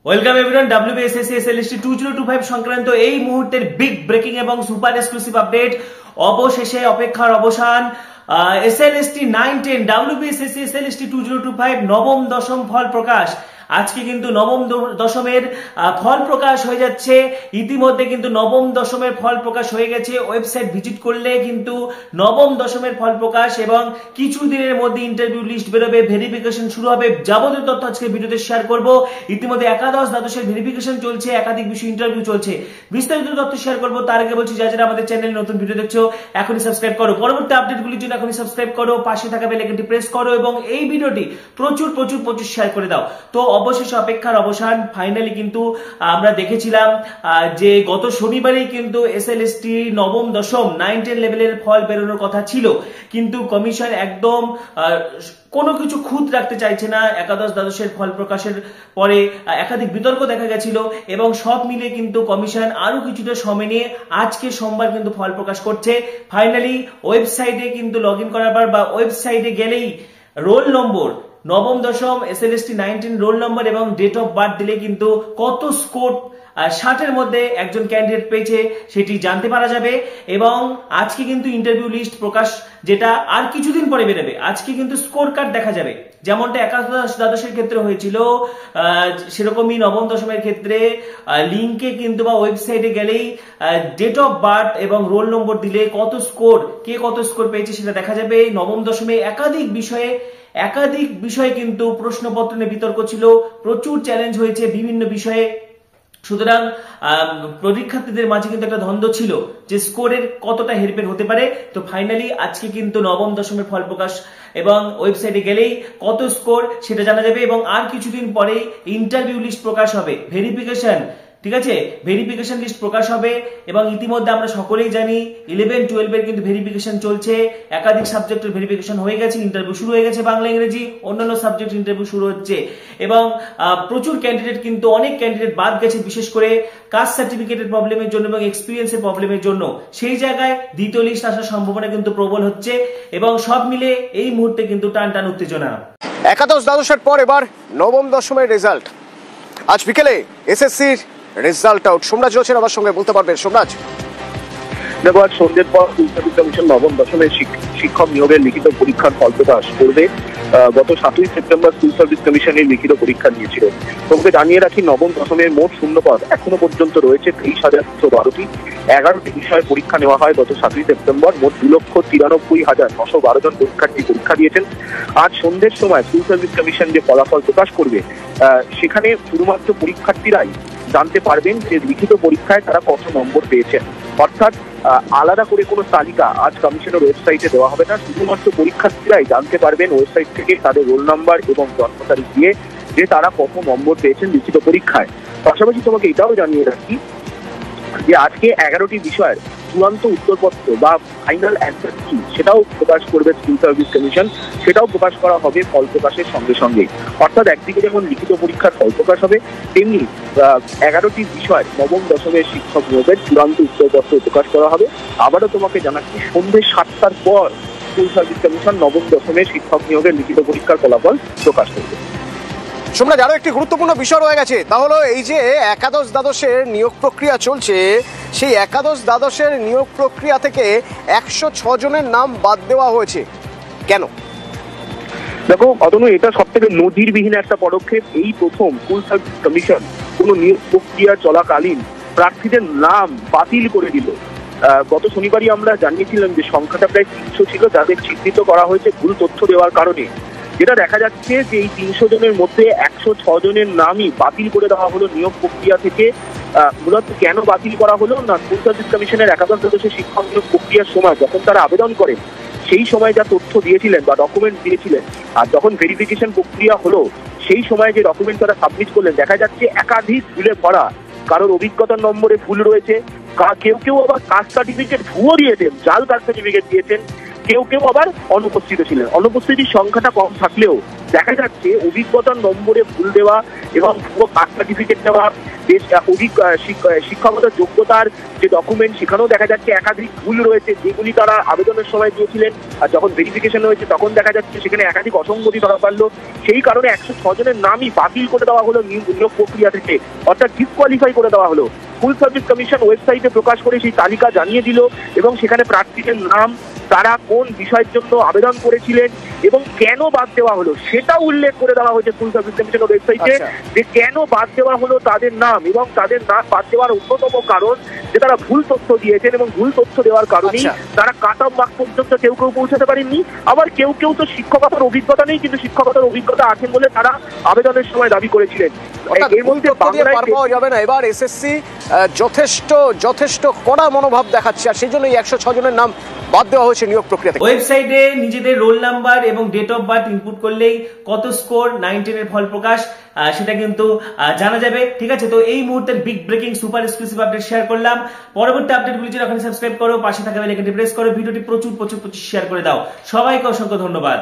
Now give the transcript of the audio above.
Welcome everyone WBSSC SLST 2025 সংক্রান্ত এই মুহূর্তের বিগ ব্রেকিং এবং সুপার এক্সক্লুসিভ আপডেট। অবশেষে অপেক্ষার অবসান। SLST 9-10 WBSSC SLST 2025 নবম দশম ফল প্রকাশ। আজকে কিন্তু নবম দশমের ফল প্রকাশ হয়ে যাচ্ছে। ইতিমধ্যে কিন্তু নবম দশমের ফল প্রকাশ হয়ে গেছে। ওয়েবসাইট ভিজিট করলে কিন্তু নবম দশমের ফল প্রকাশ এবং কিছু দিনের মধ্যে ইন্টারভিউ লিস্ট বেরোবে, ভেরিফিকেশন শুরু হবে। যাবতীয় তথ্য আজকে ভিডিওতে শেয়ার করব। ইতিমধ্যে একাদশ দ্বাদশের ভেরিফিকেশন চলছে, একাধিক বিষয় ইন্টারভিউ চলছে, বিস্তারিত তথ্য শেয়ার করব। তার আগে বলছি, যারা আমাদের চ্যানেলে নতুন ভিডিও দেখছো এখনই সাবস্ক্রাইব করো, পরবর্তী আপডেটগুলির জন্য এখনই সাবস্ক্রাইব করো, পাশে থাকা বেল আইকনটি প্রেস করো এবং এই ভিডিওটি প্রচুর প্রচুর প্রচুর শেয়ার করে দাও। তো অবশেষে অপেক্ষার অবসান। ফাইনালি কিন্তু আমরা দেখেছিলাম যে গত শনিবারই কিন্তু SLST নবম দশম 9-10 লেভেলের ফল বেরোনোর কথা ছিল, কিন্তু কমিশন একদম কোনো কিছু খুঁত রাখতে চাইছে না। একাদশ দ্বাদশের ফল প্রকাশের পরে একাধিক বিতর্ক দেখা গেছিল এবং সব মিলে কিন্তু কমিশন আরো কিছুটা সময় নিয়ে আজকে সোমবার কিন্তু ফল প্রকাশ করছে। ফাইনালি ওয়েবসাইটে কিন্তু লগ ইন করার পর বা ওয়েবসাইটে গেলেই রোল নম্বর, নবম দশম SLST 9-10 রোল নম্বর এবং ডেট অফ বার্থ দিলে কিন্তু কত স্কোর 60-এর মধ্যে একজন ক্যান্ডিডেট পেয়েছে সেটি জানতে পারা যাবে। এবং আজকে কিন্তু ইন্টারভিউ লিস্ট প্রকাশ, যেটা আর কিছুদিন পরে বেরোবে। আজকে কিন্তু স্কোর কার্ড দেখা যাবে, যেমনটা একাদশ দ্বাদশের ক্ষেত্রে হয়েছিল সেরকমই নবম দশমের ক্ষেত্রে লিঙ্কে কিন্তু বা ওয়েবসাইটে গেলেই ডেট অফ বার্থ এবং রোল নম্বর দিলে কত স্কোর, কে কত স্কোর পেয়েছে সেটা দেখা যাবে। নবম দশমে একাধিক বিষয়ে কিন্তু প্রশ্নপত্র নিয়ে বিতর্ক ছিল, প্রচুর চ্যালেঞ্জ হয়েছে বিভিন্ন বিষয়ে। সুতরাং পরীক্ষার্থীদের মাঝে কিন্তু একটা দ্বন্দ্ব ছিল যে স্কোরের কতটা হেরফের হতে পারে। তো ফাইনালি আজকে কিন্তু নবম দশমের ফল প্রকাশ এবং ওয়েবসাইটে গেলেই কত স্কোর সেটা জানা যাবে এবং আর কিছুদিন পরেই ইন্টারভিউ লিস্ট প্রকাশ হবে, ভেরিফিকেশন, ঠিক আছে, ভেরিফিকেশন লিস্ট প্রকাশ হবে। এবং ইতিমধ্যে আমরা সকলেই জানি 11-12 এর কিন্তু ভেরিফিকেশন চলছে, একাধিক সাবজেক্টের ভেরিফিকেশন হয়ে গেছে, ইন্টারভিউ শুরু হয়ে গেছে, বাংলা ইংরেজি অন্যান্য সাবজেক্ট ইন্টারভিউ শুরু হচ্ছে এবং প্রচুর ক্যান্ডিডেট কিন্তু, অনেক ক্যান্ডিডেট বাদ গেছে, বিশেষ করে কাস্ট সার্টিফিকেটের প্রবলেমের জন্য এবং এক্সপিরিয়েন্সের প্রবলেমের জন্য। সেই জায়গায় দ্বিতীয় লিস্ট আসার সম্ভাবনা কিন্তু প্রবল হচ্ছে এবং সব মিলে এই মুহূর্তে কিন্তু টান উত্তেজনা। একাদশ দ্বাদশের পর এবার নবম দশমের রেজাল্ট। আজ বিকেলে এসএসসির রেজাল্ট আউট। সোমরাজ রয়েছেন আমার সঙ্গে, বলতে পারবেন সোমরাজ? দেখো, আজ সন্ধ্যের পর স্কুল সার্ভিস কমিশন নবম দশমের শিক্ষক নিয়োগের লিখিত পরীক্ষার ফল প্রকাশ করবে। গত 7ই সেপ্টেম্বর স্কুল সার্ভিস কমিশনের লিখিত পরীক্ষা নিয়েছিল। তোমাকে জানিয়ে রাখি, নবম দশমের মোট শূন্যপদ এখনো পর্যন্ত রয়েছে 23,212টি। 11টি বিষয়ে পরীক্ষা নেওয়া হয়। গত 7ই সেপ্টেম্বর মোট 2,93,912 জন পরীক্ষার্থী পরীক্ষা দিয়েছেন। আজ সন্ধ্যের সময় স্কুল সার্ভিস কমিশন যে ফলাফল প্রকাশ করবে, সেখানে শুধুমাত্র পরীক্ষার্থীরাই জানতে পারবেন যে লিখিত পরীক্ষায় তারা কত নম্বর পেয়েছেন। অর্থাৎ আলাদা করে কোনো তালিকা আজ কমিশনের ওয়েবসাইটে দেওয়া হবে না। শুধুমাত্র পরীক্ষার্থীরাই জানতে পারবেন ওয়েবসাইট থেকে তাদের রোল নাম্বার এবং জন্ম তারিখ দিয়ে যে তারা কত নম্বর পেয়েছেন লিখিত পরীক্ষায়। পাশাপাশি তোমাকে এটাও জানিয়ে রাখি যে আজকে 11টি বিষয়ের চূড়ান্ত উত্তরপত্র বা ফাইনাল অ্যান্সার কি সেটাও প্রকাশ করবে স্কুল সার্ভিস কমিশন। সেটাও প্রকাশ করা হবে ফল প্রকাশের সঙ্গে সঙ্গে। অর্থাৎ একদিকে যেমন লিখিত পরীক্ষার ফল প্রকাশ হবে, তেমনি 11টি বিষয়ের নবম দশমের শিক্ষক নিয়োগের চূড়ান্ত উত্তরপত্র প্রকাশ করা হবে। আবারও তোমাকে জানাচ্ছি, সন্ধ্যে 7টার পর স্কুল সার্ভিস কমিশন নবম দশমের শিক্ষক নিয়োগের লিখিত পরীক্ষার ফলাফল প্রকাশ করবে। সোমরাজ, আরো একটি গুরুত্বপূর্ণ বিষয় রয়ে গেছে, তা হলো এই যে একাদশ দ্বাদশের নিয়োগ প্রক্রিয়া চলছে, সেই একাদশ দ্বাদশের নিয়োগ প্রক্রিয়া থেকে 106 জনের নাম বাদ দেওয়া হয়েছে। কেন? দেখো অতনু, এটা সব থেকে নজিরবিহীন একটা পদক্ষেপ। এই প্রথম স্কুল সার্ভিস কমিশন কোন নিয়োগ প্রক্রিয়া চলাকালীন প্রার্থীদের নাম বাতিল করে দিল। গত শনিবারই আমরা জানিয়েছিলাম যে সংখ্যাটা প্রায় 300 ছিল, যাদের চিহ্নিত করা হয়েছে ভুল তথ্য দেওয়ার কারণে। যেটা দেখা যাচ্ছে যে এই 300 জনের মধ্যে 106 জনের নামই বাতিল করে দেওয়া হলো নিয়োগ প্রক্রিয়া থেকে। মূলত কেন বাতিল করা হলো না, স্কুল সার্ভিস কমিশনের একাদশ দ্বাদশের শিক্ষক নিয়োগ প্রক্রিয়ার সময় যখন তারা আবেদন করেন, সেই সময় যা তথ্য দিয়েছিলেন বা ডকুমেন্ট দিয়েছিলেন, আর যখন ভেরিফিকেশন প্রক্রিয়া হলো সেই সময় যে ডকুমেন্ট তারা সাবমিট করলেন, দেখা যাচ্ছে একাধিক ভুলে ভরা। কারোর অভিজ্ঞতার নম্বরে ভুল রয়েছে, কেউ আবার কাস্ট সার্টিফিকেট ভুয়ো দিয়েছেন, জাল কাস্ট সার্টিফিকেট দিয়েছেন। কেউ কেউ আবার অনুপস্থিত ছিলেন। অনুপস্থিতির সংখ্যাটা কম থাকলেও দেখা যাচ্ছে অভিজ্ঞতার নম্বরে ভুল দেওয়া এবং পুরো কাস্ট সার্টিফিকেট দেওয়া, শিক্ষাগত যোগ্যতার যে ডকুমেন্ট সেখানেও দেখা যাচ্ছে একাধিক ভুল রয়েছে, যেগুলি তারা আবেদনের সময় দিয়েছিলেন, আর যখন ভেরিফিকেশন হয়েছে তখন দেখা যাচ্ছে সেখানে একাধিক অসঙ্গতি ধরা পড়লো। সেই কারণে 106 জনের নামই বাতিল করে দেওয়া হলো নিয়োগ প্রক্রিয়া থেকে, অর্থাৎ ডিসকোয়ালিফাই করে দেওয়া হলো। স্কুল সার্ভিস কমিশন ওয়েবসাইটে প্রকাশ করে সেই তালিকা জানিয়ে দিল এবং সেখানে প্রার্থীদের নাম, তারা কোন বিষয়ের জন্য আবেদন করেছিলেন এবং কেন বাদ দেওয়া হলো সেটা উল্লেখ করে দেওয়া হয়েছে স্কুল সার্ভিস কমিশনের ওয়েবসাইটে, যে কেন বাদ দেওয়া হলো তাদের নাম, এবং তাদের নাম বাদ দেওয়ার অন্যতম কারণ যে তারা ভুল তথ্য দিয়েছেন এবং ভুল তথ্য দেওয়ার কারণেই তারা কাট অফ মার্ক পর্যন্ত কেউ কেউ পৌঁছাতে পারেননি। আবার কেউ কেউ তো শিক্ষকতার অভিজ্ঞতা নেই, কিন্তু শিক্ষকতার অভিজ্ঞতা আছেন বলে তারা আবেদনের সময় দাবি করেছিলেন। এর মধ্যে বাংলায় যাবে না, এবার এসএসসি যথেষ্ট কড়া মনোভাব দেখাচ্ছে, আর সেই জন্য 106 জনের নাম বাদ দেওয়া হয়েছে নিয়োগ প্রক্রিয়া থেকে। ওয়েবসাইটে নিজেদের রোল নাম্বার এবং ডেট অফ বার্থ ইনপুট করলেই কত স্কোর 9-10 এর ফল প্রকাশ সেটা কিন্তু জানা যাবে। ঠিক আছে, তো এই মুহূর্তের big breaking super exclusive update share করলাম। পরবর্তী আপডেটগুলি জন্য এখন সাবস্ক্রাইব করো, পাশে থাকা বেল আইকনটি প্রেস করো, ভিডিওটি প্রচুর শেয়ার করে দাও। সবাইকে অসংখ্য ধন্যবাদ।